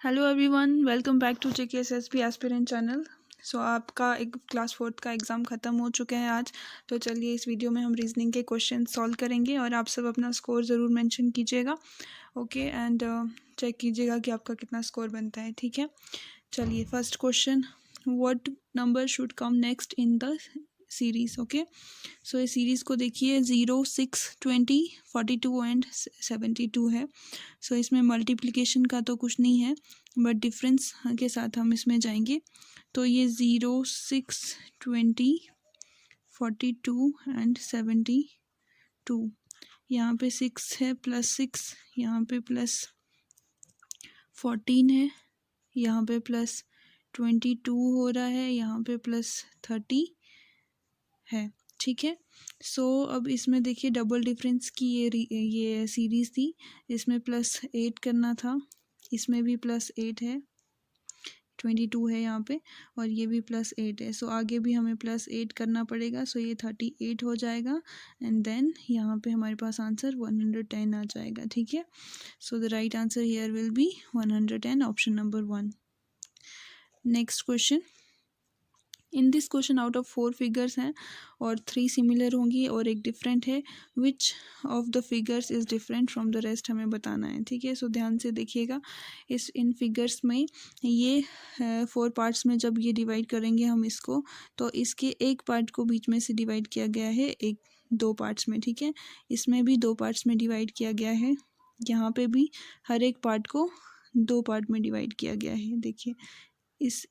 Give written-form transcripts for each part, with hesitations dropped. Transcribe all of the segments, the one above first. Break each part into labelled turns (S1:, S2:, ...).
S1: Hello everyone, welcome back to JKSSB aspirant channel. So आपका एक class 4th का exam ख़त्म हो चुके हैं आज। तो चलिए इस वीडियो में हम रीजनिंग के क्वेश्चन सॉल्व करेंगे और आप सब अपना स्कोर ज़रूर मेंशन कीजिएगा। ओके, एंड चेक कीजिएगा कि आपका कितना स्कोर बनता है। ठीक है, चलिए first question, what number should come next in the series. Okay, so इस सीरीज़ को देखिए 0, 6, 20, 42 एंड 72 है। सो इसमें मल्टीप्लिकेशन का तो कुछ नहीं है, बट डिफरेंस के साथ हम इसमें जाएंगे। तो ये 0, 6, 20, 42 एंड 72, यहाँ पे 6 है प्लस 6, यहाँ पे प्लस 14 है, यहाँ पे प्लस 22 हो रहा है, यहाँ पे प्लस 30 है। ठीक है, सो अब इसमें देखिए डबल डिफरेंस की ये सीरीज़ थी, इसमें +8 करना था, इसमें भी +8 है, 22 है यहाँ पे, और ये भी +8 है। सो आगे भी हमें +8 करना पड़ेगा। सो ये 38 हो जाएगा एंड देन यहाँ पे हमारे पास आंसर 110 आ जाएगा। ठीक है, सो the right answer here will B 110, option number 1। Next question, in this question out of 4 figures हैं और 3 सिमिलर होंगी और एक डिफरेंट है। Which of the figures is different from the rest हमें बताना है। ठीक है, सो ध्यान से देखिएगा इन फिगर्स में, ये 4 पार्ट्स में जब ये डिवाइड करेंगे हम इसको, तो इसके एक पार्ट को बीच में से डिवाइड किया गया है 2 पार्ट्स में। ठीक है, इसमें भी 2 पार्ट्स में डिवाइड किया गया है, यहाँ पे भी हर एक पार्ट को 2 पार्ट में डिवाइड किया गया है। देखिए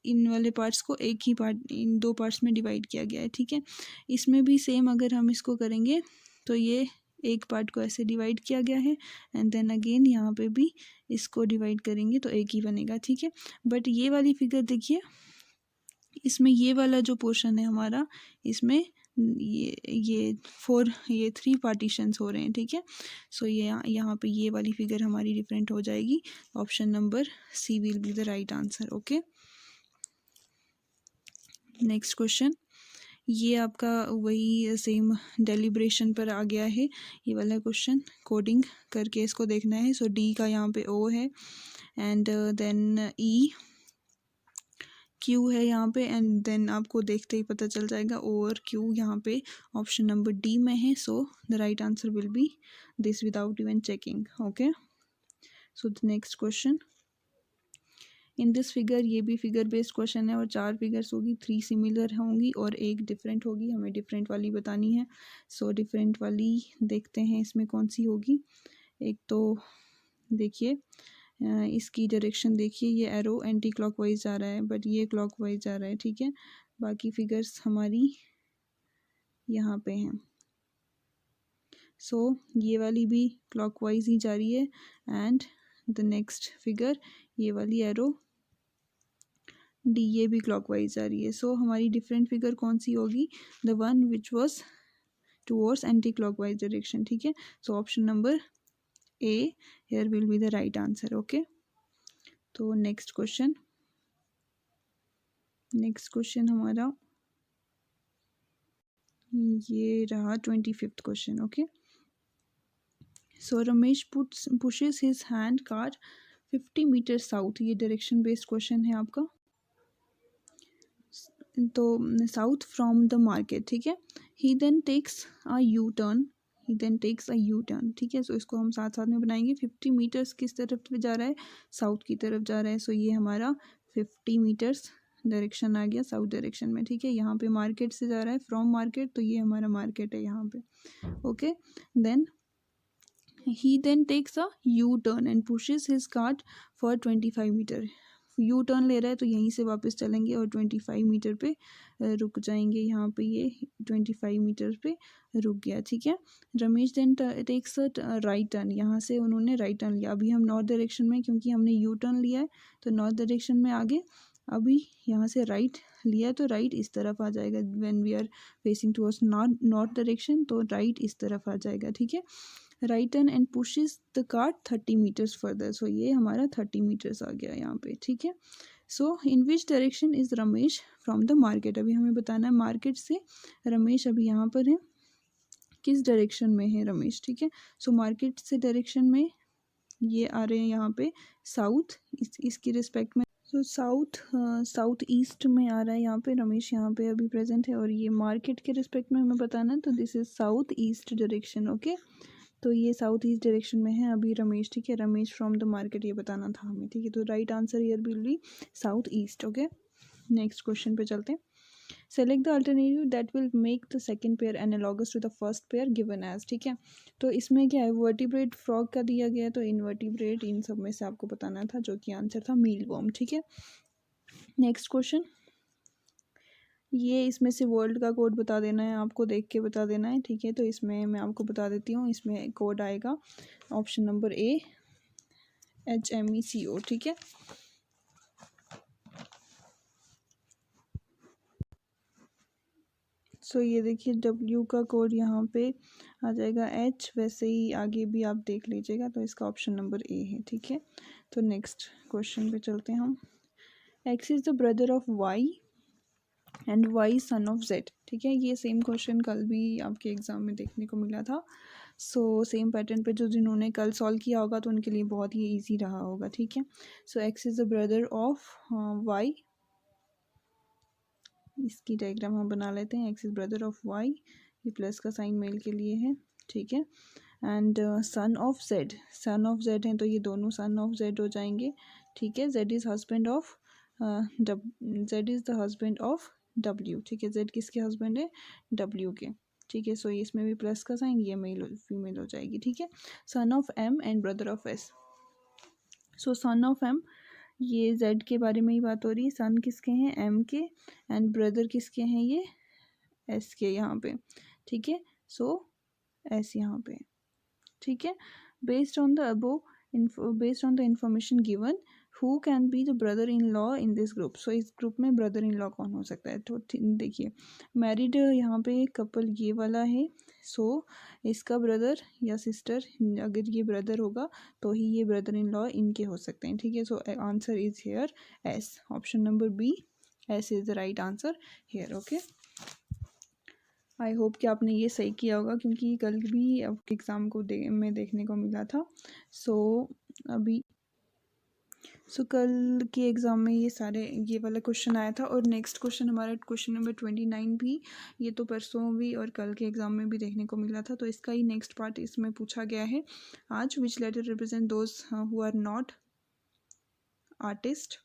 S1: इन वाले पार्ट्स को एक ही पार्ट इन 2 पार्ट्स में डिवाइड किया गया है। ठीक है, इसमें भी सेम अगर हम इसको करेंगे तो ये एक पार्ट को ऐसे डिवाइड किया गया है एंड देन अगेन यहाँ पे भी इसको डिवाइड करेंगे तो एक ही बनेगा। ठीक है, बट ये वाली फिगर देखिए, इसमें ये वाला जो पोर्शन है हमारा, इसमें ये 3 पार्टीशंस हो रहे हैं। ठीक है, सो ये यहाँ पे ये वाली फिगर हमारी डिफरेंट हो जाएगी। Option number C will be the right answer. Okay, next question, ये आपका वही सेम डेलिब्रेशन पर आ गया है, ये वाला क्वेश्चन कोडिंग करके इसको देखना है। सो D का यहाँ पे O है एंड देन E, Q है यहाँ पे, एंड देन आपको देखते ही पता चल जाएगा O और Q यहाँ पे ऑप्शन नंबर D में है। सो the right answer will B this without even checking. Okay, so the next question, in this figure, ये भी फिगर बेस्ड क्वेश्चन है और 4 फिगर्स होगी, 3 सिमिलर होंगी और एक डिफरेंट होगी। हमें डिफरेंट वाली बतानी है। सो डिफरेंट वाली देखते हैं इसमें कौन सी होगी। एक तो देखिए इसकी डायरेक्शन देखिए, ये एरो एंटी क्लॉकवाइज जा रहा है बट ये क्लॉकवाइज जा रहा है। ठीक है, बाकी फिगर्स हमारी यहाँ पे हैं। सो ये वाली भी क्लॉकवाइज ही जा रही है एंड द नेक्स्ट फिगर, ये वाली एरो D, ये भी क्लॉकवाइज आ रही है। सो हमारी डिफरेंट फिगर कौन सी होगी, the one which was towards anti clockwise direction. ठीक है, so option number A here will be the right answer. Okay, तो नेक्स्ट क्वेश्चन हमारा ये रहा 25th क्वेश्चन। Okay, so Ramesh pushes his hand car 50 meters south, ये डायरेक्शन बेस्ड क्वेश्चन है आपका, तो साउथ फ्रॉम द मार्केट। ठीक है, he then takes a U turn, ठीक है, सो इसको हम साथ साथ में बनाएंगे। 50 मीटर्स किस तरफ जा रहा है, साउथ की तरफ जा रहा है। सो ये हमारा 50 मीटर्स डायरेक्शन आ गया साउथ डायरेक्शन में। ठीक है, यहाँ पे मार्केट से जा रहा है, फ्रॉम मार्केट, तो ये हमारा मार्केट है यहाँ पे। Okay, then he then takes a U turn and pushes his cart for 25 metre, U turn ले रहा है तो यहीं से वापस चलेंगे और 25 मीटर पे रुक जाएंगे। यहाँ पे ये 25 मीटर पे रुक गया। ठीक है, Ramesh then takes a right turn, यहाँ से उन्होंने राइट टर्न लिया। अभी हम नॉर्थ डायरेक्शन में, क्योंकि हमने यू टर्न लिया है तो नॉर्थ डायरेक्शन में आगे, अभी यहाँ से राइट लिया तो राइट इस तरफ आ जाएगा। When we are facing towards north direction तो राइट इस तरफ आ जाएगा। ठीक है, right turn and pushes the cart 30 metres further, so ये हमारा 30 मीटर्स आ गया यहाँ पे। ठीक है, so in which direction is Ramesh from the market, अभी हमें बताना है मार्केट से रमेश अभी यहाँ पर है, किस डायरेक्शन में है रमेश। ठीक है, सो मार्केट से डायरेक्शन में ये आ रहे हैं यहाँ पे साउथ, इसकी रिस्पेक्ट में। तो साउथ ईस्ट में आ रहा है यहाँ पे रमेश, यहाँ पे अभी प्रेजेंट है। और ये मार्केट के रिस्पेक्ट में हमें बताना है, तो this is south east direction. Okay, तो ये साउथ ईस्ट डायरेक्शन में है अभी रमेश, ठीक है। रमेश फ्रॉम द मार्केट, ये बताना था हमें, ठीक है। तो right answer here will be south east. Okay, next question पे चलते हैं। Select the alternative that will make the second pair analogous to the first pair given as, ठीक है। तो इसमें क्या है, वर्टिब्रेट फ्रॉग का दिया गया है, तो इनवर्टिब्रेट, इन सब में से आपको बताना था, जो कि आंसर था मीलवॉर्म, ठीक है। नेक्स्ट क्वेश्चन, ये इसमें से वर्ल्ड का कोड बता देना है आपको, देख के बता देना है, ठीक है। तो इसमें मैं आपको बता देती हूँ, इसमें कोड आएगा ऑप्शन नंबर ए HMECO, ठीक है। सो ये देखिए W का कोड यहाँ पे आ जाएगा H, वैसे ही आगे भी आप देख लीजिएगा, तो इसका ऑप्शन नंबर ए है, ठीक है। तो नेक्स्ट क्वेश्चन पे चलते हैं हम। X is the brother of Y and Y son of Z, ठीक है। ये सेम क्वेश्चन कल भी आपके एग्जाम में देखने को मिला था। सो सेम पैटर्न पे जो जिन्होंने कल सॉल्व किया होगा तो उनके लिए बहुत ही इजी रहा होगा, ठीक है। सो X is the brother of Y, इसकी डायग्राम हम बना लेते हैं। X is brother of Y, ये प्लस का साइन मेल के लिए है, ठीक है। And son of Z, son of Z हैं, तो ये दोनों सन ऑफ Z हो जाएंगे, ठीक है। Z is husband of Z is the husband of W, ठीक है। Z किसके हस्बैंड है, W के, ठीक है। सो इसमें भी प्लस का साइन, ये मेल फीमेल हो जाएगी, ठीक है। Son of M and brother of S, so son of M, ये Z के बारे में ही बात हो रही है। सन किसके हैं, M के, एंड ब्रदर किसके हैं, ये S के यहाँ पे, ठीक है। सो S यहाँ पे, ठीक है। Based on the above, based on the information given, who can be the brother in law in this group. So इस ग्रुप में ब्रदर इन लॉ कौन हो सकता है, तो देखिए मैरिड यहाँ पे कपल ये वाला है। सो इसका ब्रदर या सिस्टर, अगर ये ब्रदर होगा तो ही ये ब्रदर इन लॉ इनके हो सकते हैं, ठीक है। So answer is here S, option number B, S is the right answer here. Okay, I hope कि आपने ये सही किया होगा, क्योंकि कल भी आपके एग्ज़ाम को में देखने को मिला था। कल के एग्ज़ाम में ये वाला क्वेश्चन आया था। और नेक्स्ट क्वेश्चन हमारा क्वेश्चन नंबर 29 भी, ये तो परसों भी और कल के एग्ज़ाम में भी देखने को मिला था, तो इसका ही नेक्स्ट पार्ट इसमें पूछा गया है आज। Which letter represent those who are not artist,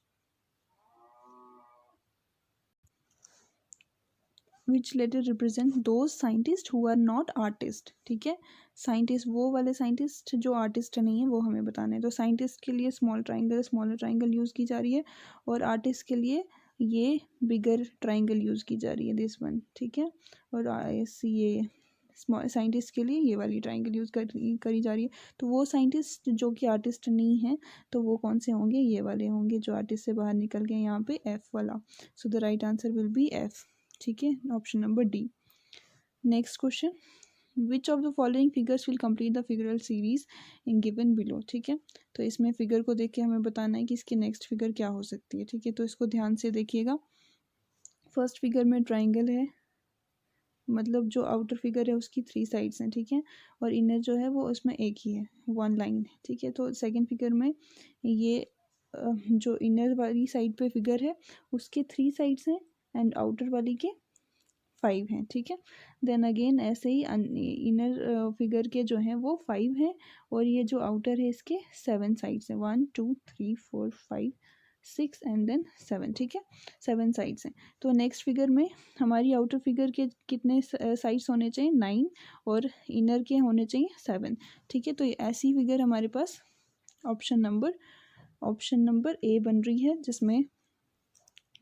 S1: which letter represent those scientist who are not artist, ठीक है। साइंटिस्ट वो वाले साइंटिस्ट जो आर्टिस्ट नहीं है, वो हमें बताना है। तो साइंटिस्ट के लिए small triangle, smaller triangle use की जा रही है, और आर्टिस्ट के लिए ये बिगर ट्राइंगल यूज़ की जा रही है, दिस वन, ठीक है। और ये स्मॉल साइंटिस्ट के लिए ये वाली ट्राइंगल यूज़ करी जा रही है। तो वो साइंटिस्ट जो कि आर्टिस्ट नहीं है, तो वो कौन से होंगे, ये वाले होंगे जो आर्टिस्ट से बाहर निकल गए, यहाँ पे एफ वाला। सो the right answer will B F, ठीक है, option number D. Next question, which of the following figures will complete the figural series in given below, ठीक है। तो इसमें फिगर को देख के हमें बताना है कि इसकी नेक्स्ट फिगर क्या हो सकती है, ठीक है। तो इसको ध्यान से देखिएगा। फर्स्ट फिगर में ट्राइंगल है, मतलब जो आउटर फिगर है उसकी 3 साइड्स हैं, ठीक है। और इनर जो है वो उसमें एक ही है, 1 लाइन है, ठीक है। तो सेकंड फिगर में ये जो इनर वाली साइड पे फिगर है उसके 3 साइड्स हैं, एंड आउटर वाली के 5 हैं, ठीक है। देन अगेन ऐसे ही इनर फिगर के जो हैं वो 5 हैं, और ये जो आउटर है इसके 7 साइड्स हैं, 1 2 3 4 5 6 एंड देन 7, ठीक है। 7 साइड्स हैं। तो नेक्स्ट फिगर में हमारी आउटर फिगर के कितने साइड्स होने चाहिए, 9, और इनर के होने चाहिए 7, ठीक है। तो ऐसी फिगर हमारे पास ऑप्शन नंबर ए बन रही है,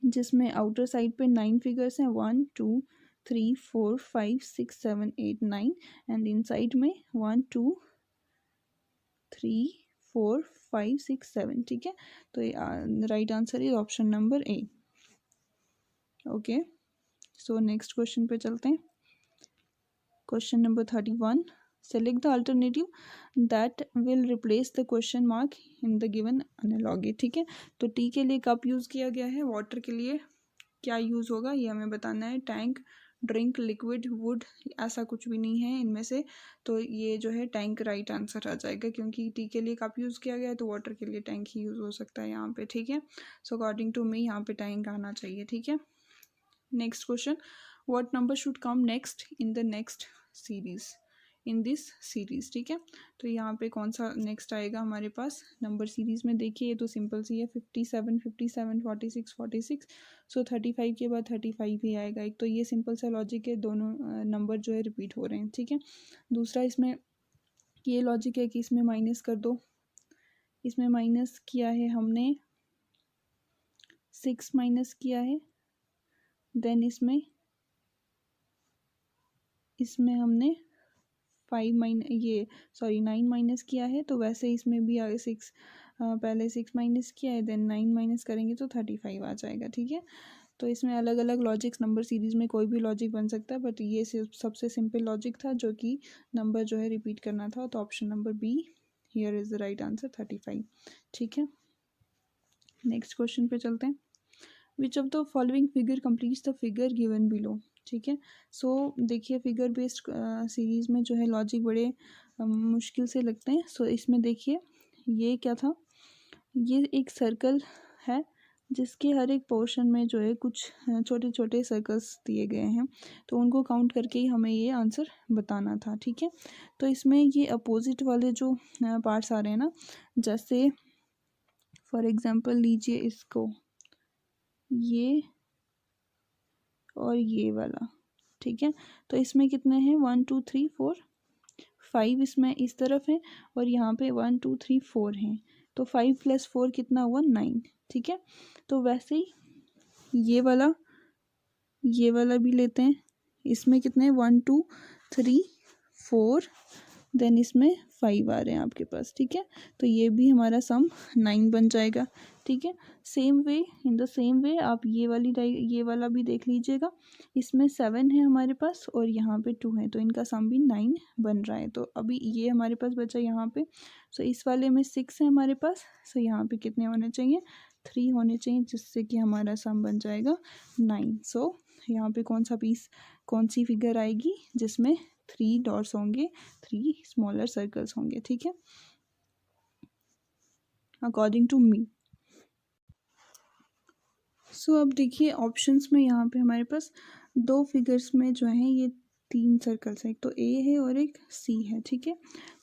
S1: जिसमें आउटर साइड पे 9 फिगर्स हैं, 1 2 3 4 5 6 7 8 9, एंड इनसाइड में 1 2 3 4 5 6 7, ठीक है। तो right answer is option number A. Okay, so next question पे चलते हैं। Question number 31, select the alternative that will replace the question mark in the given analogy, ठीक है। तो टी के लिए कप यूज़ किया गया है, वाटर के लिए क्या यूज़ होगा ये हमें बताना है, टैंक, ड्रिंक, लिक्विड, वुड, ऐसा कुछ भी नहीं है इनमें से। तो ये जो है टैंक राइट आंसर आ जाएगा, क्योंकि टी के लिए कप यूज़ किया गया है तो वाटर के लिए टैंक ही यूज़ हो सकता है यहाँ पे, ठीक है। सो अकॉर्डिंग टू मी यहाँ पे टैंक आना चाहिए, ठीक है। Next question, what number should come next in the next series, in this series, ठीक है। तो यहाँ पे कौन सा नेक्स्ट आएगा हमारे पास नंबर सीरीज में, देखिए ये तो सिंपल सी है, 57 57 46 46। सो 35 के बाद 35 ही आएगा। एक तो ये सिंपल सा लॉजिक है, दोनों नंबर जो है रिपीट हो रहे हैं, ठीक है। दूसरा इसमें ये लॉजिक है कि इसमें माइनस कर दो, इसमें माइनस किया है हमने 6 माइनस किया है, देन इसमें हमने 9 माइनस किया है, तो वैसे इसमें भी आगे 6, पहले 6 माइनस किया है, देन 9 माइनस करेंगे तो 35 आ जाएगा, ठीक है। तो इसमें अलग अलग लॉजिक्स, नंबर सीरीज में कोई भी लॉजिक बन सकता है, बट ये सिर्फ सबसे सिंपल लॉजिक था जो कि नंबर जो है रिपीट करना था। तो option number be here is the right answer 35, ठीक है। नेक्स्ट क्वेश्चन पे चलते हैं। Which of the following figure completes the figure given below, ठीक है। सो देखिए फिगर बेस्ड सीरीज में जो है लॉजिक बड़े मुश्किल से लगते हैं। सो इसमें देखिए ये क्या था, ये एक सर्कल है जिसके हर एक पोर्शन में जो है कुछ छोटे छोटे सर्कल्स दिए गए हैं, तो उनको काउंट करके ही हमें ये आंसर बताना था, ठीक है। तो इसमें ये अपोजिट वाले जो पार्ट्स आ रहे हैं ना, जैसे फॉर एग्जांपल लीजिए इसको, ये और ये वाला, ठीक है। तो इसमें कितने हैं 1 2 3 4 5 इसमें इस तरफ है, और यहाँ पे 1 2 3 4 हैं, तो 5 + 4 कितना हुआ 9, ठीक है। तो वैसे ही ये वाला भी लेते हैं, इसमें कितने 1 2 3 4, देन इसमें 5 आ रहे हैं आपके पास, ठीक है। तो ये भी हमारा सम 9 बन जाएगा, ठीक है। Same way, in the same way आप ये वाला भी देख लीजिएगा, इसमें 7 है हमारे पास और यहाँ पे 2 है, तो इनका सम भी 9 बन रहा है। तो अभी ये हमारे पास बचा यहाँ पे, सो इस वाले में 6 है हमारे पास, सो यहाँ पे कितने होने चाहिए 3 होने चाहिए, जिससे कि हमारा सम बन जाएगा 9। सो यहाँ पे कौन सी फिगर आएगी जिसमें 3 डॉट्स होंगे, 3 स्मॉलर सर्कल्स होंगे, ठीक है, अकॉर्डिंग टू मी। सो अब देखिए ऑप्शंस में यहाँ पे हमारे पास 2 फिगर्स में जो है ये 3 सर्कल्स हैं, एक तो ए है और एक सी है, ठीक है।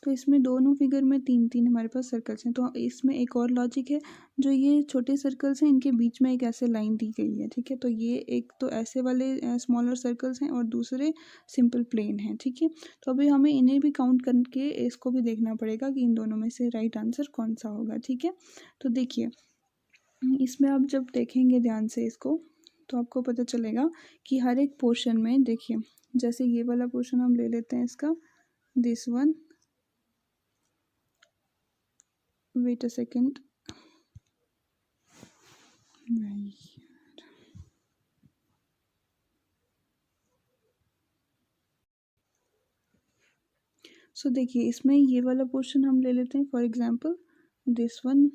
S1: तो इसमें दोनों फिगर में 3 3 हमारे पास सर्कल्स हैं। तो इसमें एक और लॉजिक है, जो ये छोटे सर्कल्स हैं इनके बीच में एक ऐसे लाइन दी गई है, ठीक है। तो ये एक तो ऐसे वाले स्मॉलर सर्कल्स हैं और दूसरे सिंपल प्लेन हैं, ठीक है। तो अभी हमें इन्हें भी काउंट करके इसको भी देखना पड़ेगा कि इन दोनों में से राइट आंसर कौन सा होगा, ठीक है। तो देखिए इसमें आप जब देखेंगे ध्यान से इसको, तो आपको पता चलेगा कि हर एक पोर्शन में देखिए, जैसे ये वाला पोर्शन हम ले लेते हैं इसका, this one, wait a second, so देखिए इसमें ये वाला पोर्शन हम ले लेते हैं, फॉर एग्जांपल दिस वन,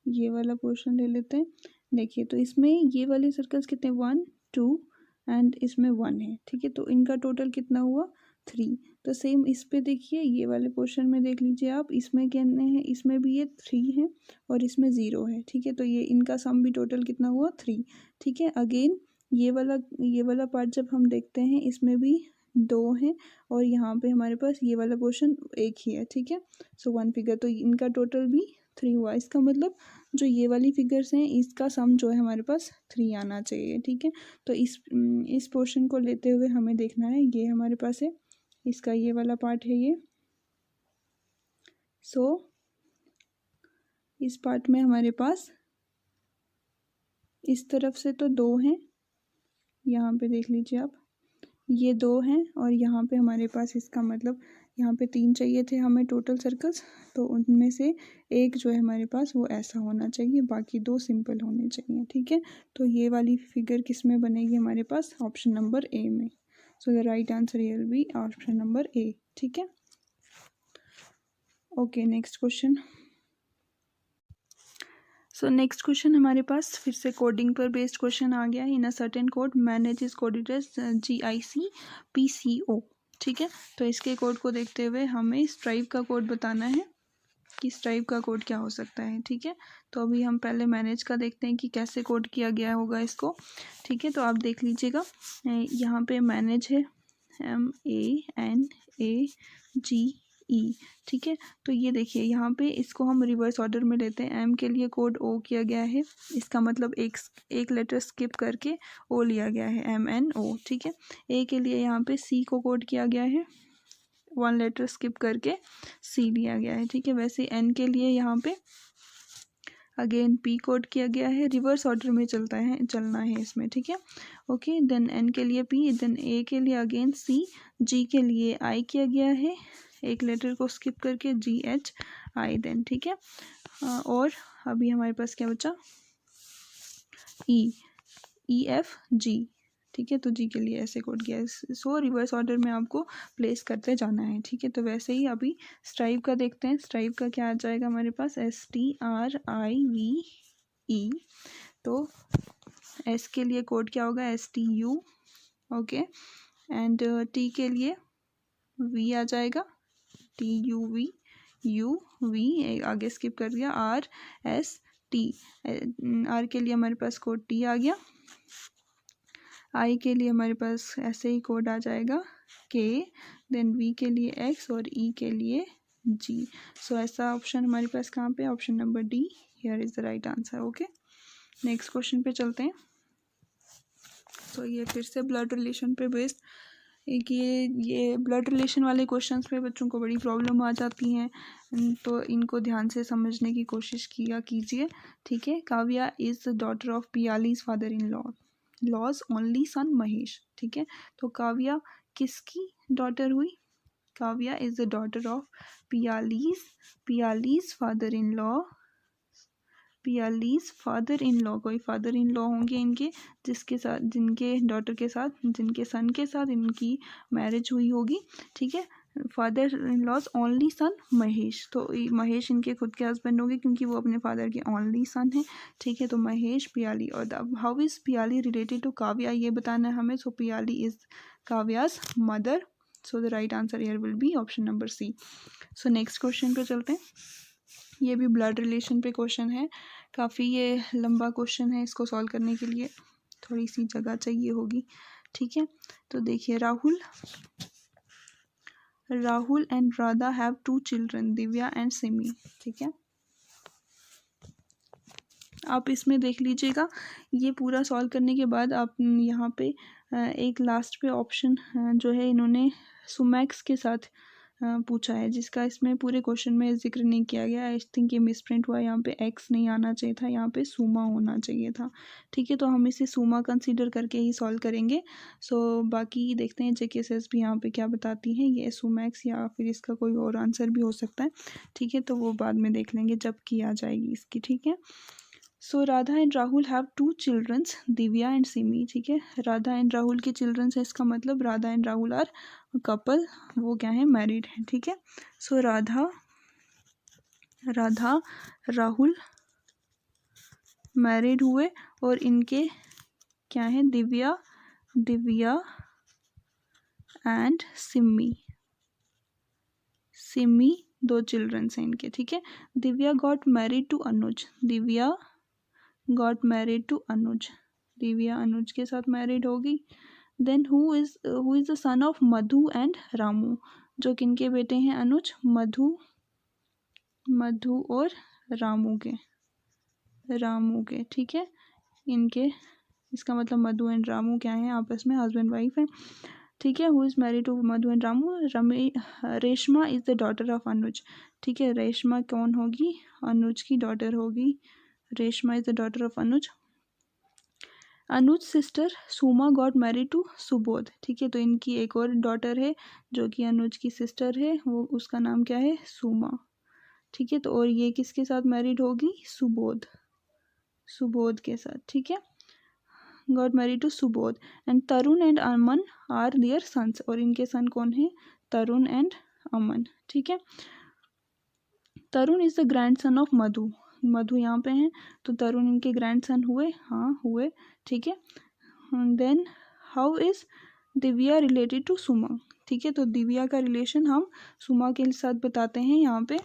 S1: ये वाला पोर्शन ले लेते हैं। देखिए तो इसमें ये वाले सर्कल्स कितने 1 2 एंड इसमें 1 है, ठीक है। तो इनका टोटल कितना हुआ 3। तो सेम इस पे देखिए ये वाले पोर्शन में देख लीजिए आप, इसमें कितने हैं, इसमें भी ये 3 है और इसमें 0 है, ठीक है। तो ये इनका सम भी टोटल कितना हुआ 3, ठीक है। अगेन ये वाला पार्ट जब हम देखते हैं, इसमें भी 2 हैं और यहाँ पे हमारे पास ये वाला पोर्शन एक ही है, ठीक है। सो 1 फिगर, तो इनका टोटल भी 3 हुआ। इसका मतलब जो ये वाली फिगर्स हैं इसका सम जो है हमारे पास 3 आना चाहिए, ठीक है। तो इस पोर्शन को लेते हुए हमें देखना है, ये हमारे पास है, इसका ये वाला पार्ट है ये। सो इस पार्ट में हमारे पास इस तरफ से तो 2 हैं, यहाँ पे देख लीजिए आप, ये 2 हैं और यहाँ पे हमारे पास इसका मतलब यहाँ पे 3 चाहिए थे हमें टोटल सर्कल्स, तो उनमें से एक जो है हमारे पास वो ऐसा होना चाहिए, बाकी 2 सिंपल होने चाहिए, ठीक है। तो ये वाली फिगर किस में बनेगी हमारे पास, ऑप्शन नंबर ए में। सो the right answer will be option number A, ठीक है। ओके नेक्स्ट क्वेश्चन, सो नेक्स्ट क्वेश्चन हमारे पास फिर से कोडिंग पर बेस्ड क्वेश्चन आ गया है। In a certain code manage is coded as GICPCO। ठीक है, तो इसके कोड को देखते हुए हमें स्ट्राइप का कोड बताना है कि स्ट्राइप का कोड क्या हो सकता है। ठीक है, तो अभी हम पहले मैनेज का देखते हैं कि कैसे कोड किया गया होगा इसको। ठीक है, तो आप देख लीजिएगा, यहाँ पे मैनेज है MANAGE। ठीक है, तो ये देखिए यहाँ पे इसको हम रिवर्स ऑर्डर में लेते हैं। एम के लिए कोड ओ किया गया है, इसका मतलब एक लेटर स्किप करके ओ लिया गया है, MNO। ठीक है, ए के लिए यहाँ पे सी को कोड किया गया है, 1 लेटर स्किप करके सी लिया गया है। ठीक है, वैसे एन के लिए यहाँ पे अगेन पी कोड किया गया है, रिवर्स ऑर्डर में चलना है इसमें। ठीक है, ओके, देन एन के लिए पी, देन ए के लिए अगेन सी, जी के लिए आई किया गया है, एक लेटर को स्किप करके GHI देन। ठीक है, और अभी हमारे पास क्या बचा, EFG। ठीक है, तो जी के लिए ऐसे कोड किया है। सो रिवर्स ऑर्डर में आपको प्लेस करते जाना है। ठीक है, तो वैसे ही अभी स्ट्राइप का देखते हैं। स्ट्राइप का क्या आ जाएगा हमारे पास, STRIVE। तो एस के लिए कोड क्या होगा, STU। ओके, एंड टी के लिए वी आ जाएगा, TUV, UV आगे स्किप कर दिया, RST। आर के लिए हमारे पास कोड टी आ गया। आई के लिए हमारे पास ऐसे ही कोड आ जाएगा K, देन V के लिए X और E के लिए G। सो ऐसा ऑप्शन हमारे पास कहाँ पे, option number D, here is the right answer. Okay, next question पे चलते हैं। सो ये फिर से ब्लड रिलेशन पे बेस्ड एक ये ब्लड रिलेशन वाले क्वेश्चंस पे बच्चों को बड़ी प्रॉब्लम आ जाती हैं, तो इनको ध्यान से समझने की कोशिश किया कीजिए। ठीक है, Kavya is the daughter of Piyali's father in law's only son Mahesh. ठीक है, तो काव्या किसकी डॉटर हुई, Kavya is the daughter of Piyali's father in law, Piyali's father in law, कोई फादर इन लॉ होंगे इनके, जिसके साथ, जिनके डॉटर के साथ, जिनके सन के साथ इनकी मैरिज हुई होगी। ठीक है, father in law's only son Mahesh, तो महेश इनके खुद के हस्बैंड होंगे क्योंकि वो अपने फादर के ओनली सन हैं। ठीक है, तो महेश पियाली, और अब how is Piyali related to Kavya ये बताना है हमें। So Piyali is Kavya's mother. So the right answer here will be option number C. So next question पे चलते हैं। ये भी ब्लड रिलेशन पे क्वेश्चन है, काफ़ी ये लंबा क्वेश्चन है, इसको सॉल्व करने के लिए थोड़ी सी जगह चाहिए होगी। ठीक है, तो देखिए, Rahul and Radha have 2 children, Divya and Simi. ठीक है, आप इसमें देख लीजिएगा, ये पूरा सॉल्व करने के बाद आप यहाँ पे एक लास्ट पे ऑप्शन जो है इन्होंने सुमैक्स के साथ पूछा है, जिसका इसमें पूरे क्वेश्चन में जिक्र नहीं किया गया। आई थिंक ये मिसप्रिंट हुआ, यहाँ पे एक्स नहीं आना चाहिए था, यहाँ पे सुमा होना चाहिए था। ठीक है, तो हम इसे सुमा कंसीडर करके ही सॉल्व करेंगे। सो बाकी देखते हैं JKSS भी यहाँ पे क्या बताती हैं, ये सुमैक्स या फिर इसका कोई और आंसर भी हो सकता है। ठीक है, तो वो बाद में देख लेंगे जब की आ जाएगी इसकी। ठीक है, so Radha and Rahul have 2 childrens, Divya and Simi. ठीक है, राधा एंड राहुल के चिल्ड्रंस है, इसका मतलब Radha and Rahul are couple, वो क्या है, मैरिड है। ठीक है, सो राधा राहुल मैरिड हुए और इनके क्या है, दिव्या एंड सिमी 2 चिल्ड्रंस हैं इनके। ठीक है, Divya got married to Anuj, Divya Anuj के साथ मैरिड होगी। Then who is the son of Madhu and Ramu, जो किनके बेटे हैं, अनुज, मधु और रामू के। ठीक है, इनके, इसका मतलब मधु एंड रामू क्या है, आपस में हस्बैंड वाइफ है। ठीक है, who is married to Madhu and Ramu, Reshma is the daughter of Anuj. ठीक है, रेशमा कौन होगी, अनुज की डॉटर होगी, Reshma is the daughter of Anuj sister Suma got married to Subodh. ठीक है, तो इनकी एक और डॉटर है जो कि अनुज की सिस्टर है, वो उसका नाम क्या है, सुमा। ठीक है, तो और ये किसके साथ मैरिड होगी, सुबोध के साथ। ठीक है, got married to Subodh. And Tarun and Aman are their sons, और इनके सन कौन है, तरुण एंड अमन। ठीक है, Tarun is the grandson of Madhu, Madhu यहाँ पे हैं, तो तरुण इनके ग्रैंडसन हुए, हाँ हुए, ठीक है। Then how is Divya related to Suma, ठीक है। तो दिव्या का रिलेशन हम सुमा के साथ बताते हैं। यहाँ पे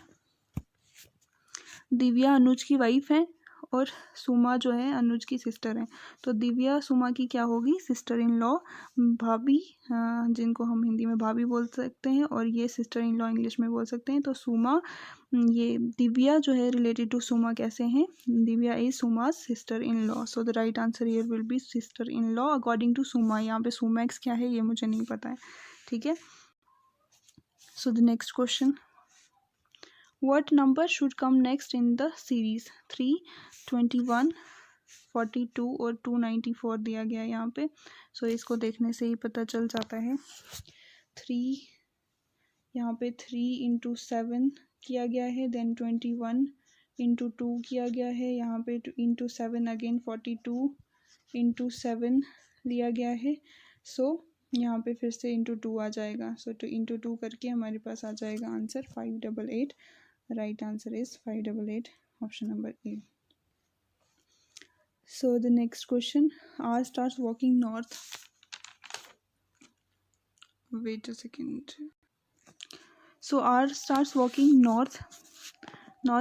S1: दिव्या अनुज की वाइफ है और सुमा जो है अनुज की सिस्टर है। तो दिव्या सुमा की क्या होगी, सिस्टर इन लॉ, भाभी, जिनको हम हिंदी में भाभी बोल सकते हैं, और ये सिस्टर इन लॉ इंग्लिश में बोल सकते हैं। तो सुमा, ये दिव्या जो है रिलेटेड टू सुमा कैसे हैं, Divya is Suma's sister in law. So the right answer here will be sister in law according to Suma. यहाँ पे सुमैक्स क्या है ये मुझे नहीं पता है, ठीक है। So the next question, what number should come next in the series, 3, 21, 42 और 294 दिया गया है यहाँ पे। सो इसको देखने से ही पता चल जाता है। 3, यहाँ पे 3 इंटू 7 किया गया है, देन 21 इंटू 2 किया गया है, यहाँ पे इंटू 7 अगेन 42 इंटू 7 लिया गया है। सो यहाँ पे फिर से इंटू 2 आ जाएगा। सो तो इंटू 2 करके हमारे पास आ जाएगा answer 588। Right answer is 588, option number A. So the next question, R starts walking north. Wait a second. So R starts walking north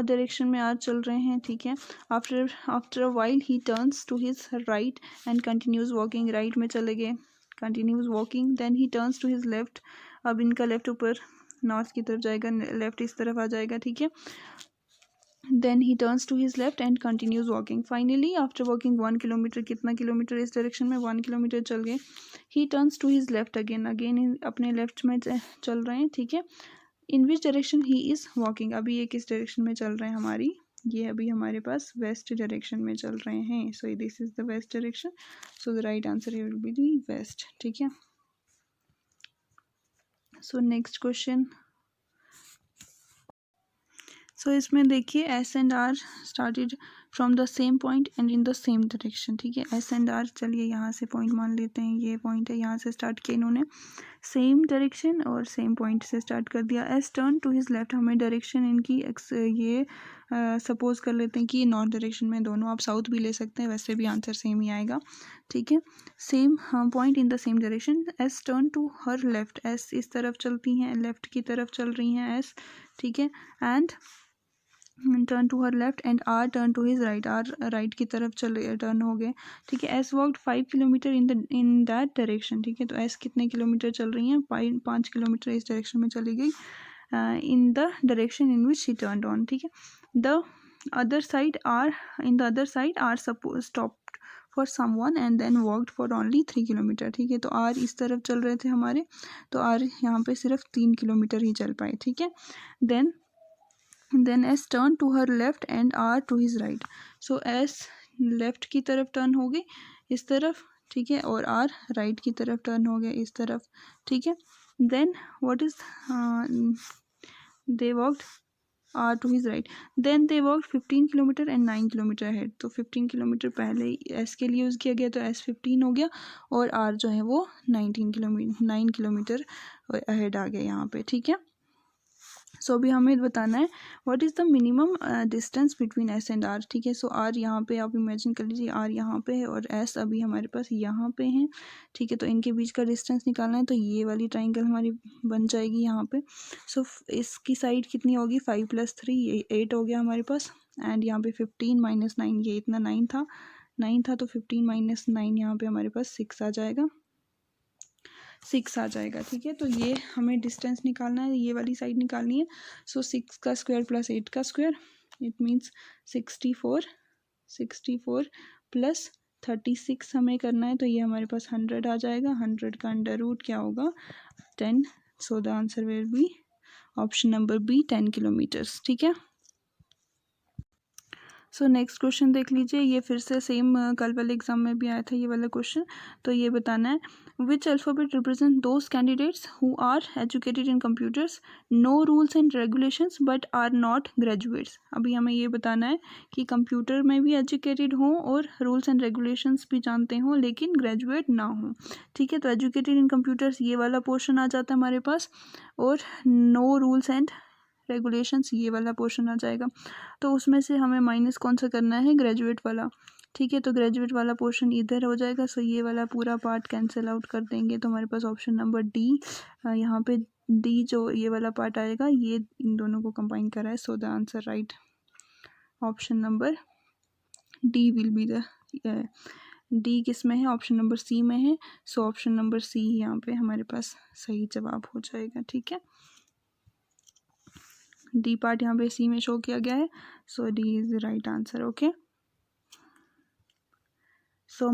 S1: direction में R चल रहे हैं, ठीक है। After a while he turns to his right and continues walking, right में चले गए, continues walking, then he turns to his left। अब इनका लेफ्ट ऊपर नॉर्थ की तरफ जाएगा, लेफ्ट इस तरफ आ जाएगा, ठीक है। Then he turns to his left and continues walking. Finally, after walking 1 kilometer, कितना किलोमीटर इस डायरेक्शन में 1 किलोमीटर चल गए, he turns to his left again अपने लेफ्ट में चल रहे हैं, ठीक है। In which direction he is walking, अभी ये किस डायरेक्शन में चल रहे हैं हमारी, ये अभी हमारे पास वेस्ट डायरेक्शन में चल रहे हैं। So this is the west direction, so the right answer will be the west, ठीक है। सो नेक्स्ट क्वेश्चन, सो इसमें देखिए S and R started from the same point and in the same direction, ठीक है। S and are, चलिए यहाँ से point मान लेते हैं, ये पॉइंट है, यहाँ से स्टार्ट किया इन्होंने, सेम डायरेक्शन और सेम पॉइंट से स्टार्ट कर दिया। S turn to his left, हमें डायरेक्शन इनकी ये सपोज कर लेते हैं कि ये नॉर्थ डायरेक्शन में, दोनों आप साउथ भी ले सकते हैं, वैसे भी आंसर सेम ही आएगा, ठीक है। Same point in the same direction. S turn to her left, S इस तरफ चलती हैं, लेफ्ट की तरफ चल रही हैं एस, ठीक है। And turn to her left and R turn to his right, R right की तरफ टर्न हो गए, ठीक है। S walked 5 kilometre in that direction, ठीक है। तो एस कितने किलोमीटर चल रही हैं, 5 किलोमीटर इस डायरेक्शन में चली गई, in the direction in which she turn on, ठीक है। The other side R, in the other side R stopped for someone and then walked for only 3 kilometre, ठीक है। तो आर इस तरफ चल रहे थे हमारे, तो आर यहाँ पे सिर्फ 3 किलोमीटर ही चल पाए, ठीक है। Then S turn to her left and R to his right, so S left की तरफ टर्न हो गई इस तरफ, ठीक है, और आर राइट की तरफ टर्न हो गया इस तरफ, ठीक है। Then what is, they walked R to his right, then they walked 15 kilometre and 9 kilometre ahead. तो 15 किलोमीटर पहले एस के लिए यूज़ किया गया, तो एस 15 हो गया, और आर जो है वो 9 किलोमीटर अहेड आ गया यहाँ पे, ठीक है। सो अभी हमें बताना है what is the minimum distance between S and R, ठीक है। सो आर यहाँ पे आप इमेजिन कर लीजिए, आर यहाँ पे है और एस अभी हमारे पास यहाँ पे है, ठीक है। तो इनके बीच का डिस्टेंस निकालना है, तो ये वाली ट्राइंगल हमारी बन जाएगी यहाँ पे। सो इसकी साइड कितनी होगी, 5 + 3 ये 8 हो गया हमारे पास, एंड यहाँ पे 15 - 9, ये इतना 9 था, तो 15 - 9 यहाँ पे हमारे पास 6 आ जाएगा, 6 आ जाएगा, ठीक है। तो ये हमें डिस्टेंस निकालना है, ये वाली साइड निकालनी है। सो 6 का स्क्वायर प्लस 8 का स्क्वायर, इट मीन्स 64 प्लस 36 हमें करना है, तो ये हमारे पास 100 आ जाएगा। 100 का अंडर रूट क्या होगा, 10। So the answer will be option number B, 10 kilometres, ठीक है। सो नेक्स्ट क्वेश्चन देख लीजिए, ये फिर से सेम कल वाले एग्जाम में भी आया था ये वाला क्वेश्चन। तो ये बताना है which alphabet represent those candidates who are educated in computers, no rules and regulations but are not graduates. अभी हमें ये बताना है कि कंप्यूटर में भी एजुकेटेड हों और रूल्स एंड रेगुलेशंस भी जानते हों, लेकिन ग्रेजुएट ना हों, ठीक है। तो एजुकेटेड इन कंप्यूटर्स ये वाला पोर्शन आ जाता है हमारे पास, और नो रूल्स एंड रेगुलेशंस, ये वाला पोर्शन आ जाएगा। तो उसमें से हमें माइनस कौन सा करना है, ग्रेजुएट वाला। ठीक है, तो ग्रेजुएट वाला पोर्शन इधर हो जाएगा। सो ये वाला पूरा पार्ट कैंसिल आउट कर देंगे तो हमारे पास ऑप्शन नंबर डी, यहाँ पे डी जो ये वाला पार्ट आएगा ये इन दोनों को कंबाइन करा है। सो the answer right option number D will be the, D किस में है, ऑप्शन नंबर सी में है। सो ऑप्शन नंबर सी यहाँ पे हमारे पास सही जवाब हो जाएगा। ठीक है, डी पार्ट यहाँ पे सी में शो किया गया है। So D is the right answer. Okay, so